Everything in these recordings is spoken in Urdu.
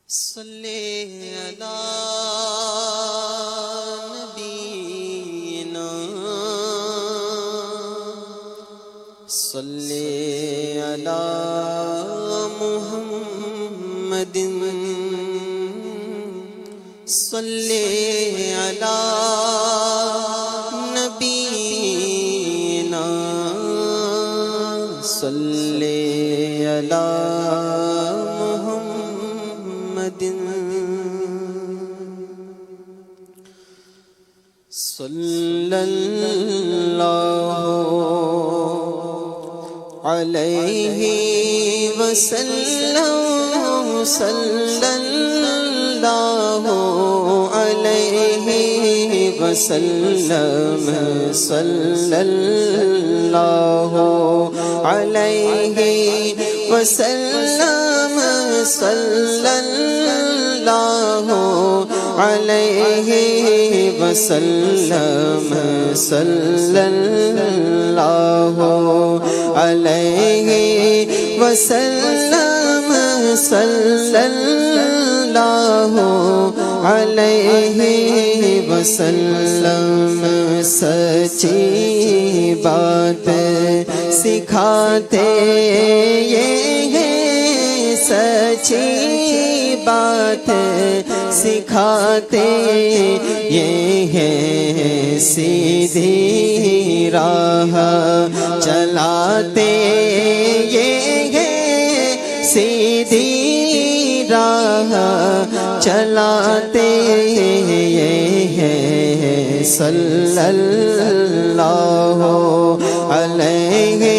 صلی علی نبینا صلی علی محمد صلی علی نبینا صلی علی صلی اللہ علیہ وسلم صلی اللہ علیہ وسلم صلی اللہ علیہ وسلم صلی اللہ علیہ وسلم صلی اللہ علیہ وسلم صلی اللہ علیہ وسلم سچی بات سکھاتے یہ سچی بات سکھاتے یہ ہے سیدھی راہ چلاتے یہ ہے سیدھی راہ چلاتے یہ ہے صلی اللہ علیہ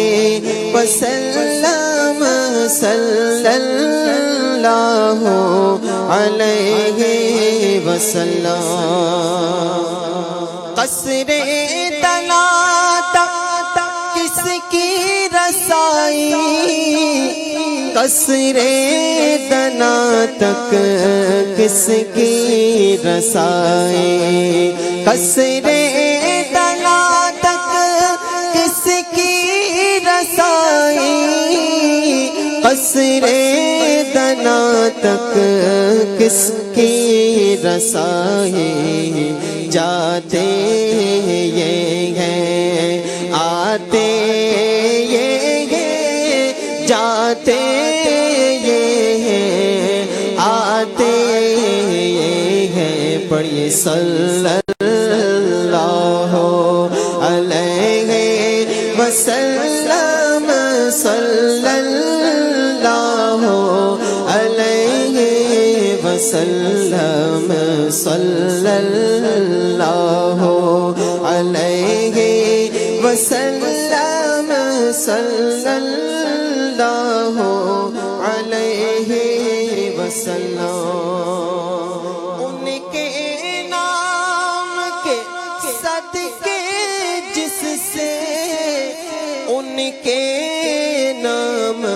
وسلم صلی اللہ علیہ وسلم قصر تنا تک کس کی رسائی قصر تنا تک کس کی رسائی قصر تنا تک کس کی رسائی قصر تنا تک کس کی رسائی جاتے یہ ہیں آتے یہ ہیں جاتے یہ ہیں آتے یہ ہیں پڑھیے صلی اللہ علیہ وسلم صلی اللہ علیہ وسلم صلی اللہ علیہ وسلم صلی اللہ علیہ وسلم ان کے نام کے صدقے جس سے ان کے نام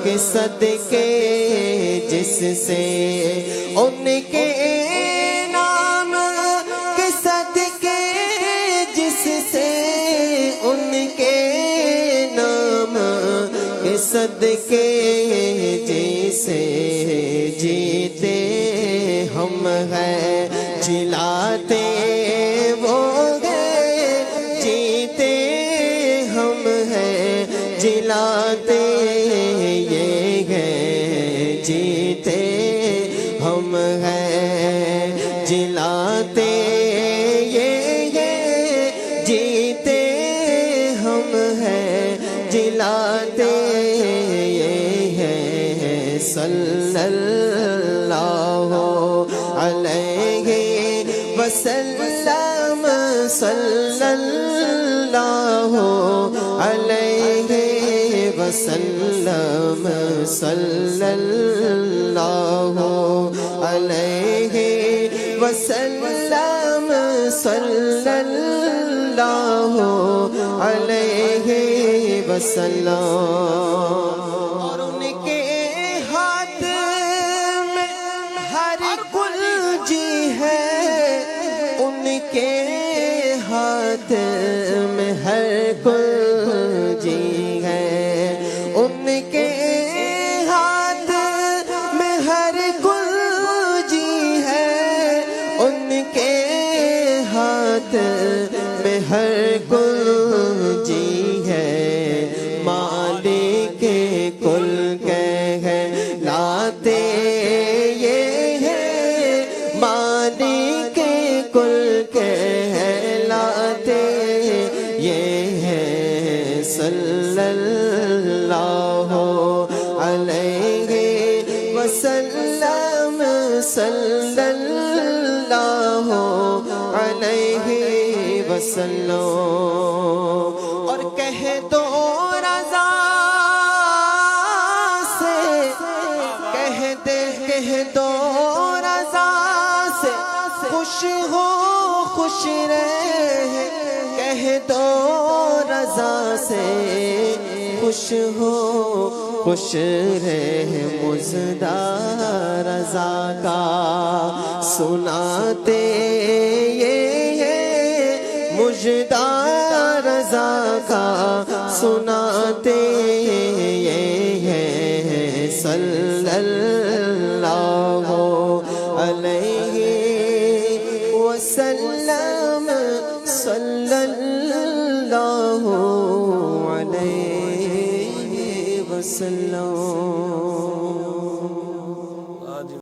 کے صدقے جس سے ان کے نام کے صدقے جس سے ان کے نام کے صدقے جیسے جیتے ہم ہیں جلاتے وہ ہیں جیتے ہم ہیں جلاتے یہ ہیں جیتے ہم ہیں جلاتے یہ جیتے ہم ہیں جلاتے یہ ہیں صلی اللہ علیہ وسلم صلی اللہ علیہ وسلم صلی اللہ علیہ وسلم صلی اللہ علیہ وسلم اور ان کے ہاتھ میں ہر کلجی ہے ان کے ہاتھ میں ہر کلجی ہے ان کے ہاتھ میں ہر کل ہاتھ میں ہر کنجی ہے، مالک کل کہلاتے یہ ہے، مالک کل کہلاتے یہ ہے، صلی اللہ علیہ وسلم، صلی اللہ علیہ وسلم۔ اور کہہ دو رضا سے، کہہ دو رضا سے خوش ہو خوش رہے، کہہ دو رضا سے خوش ہو خوش رہے، مژدہ رضا کا سناتے یہ ہے، مژدہ رضا کا سناتے یہ ہے، صلی اللہ علیہ وسلم، صلی اللہ علیہ وسلم۔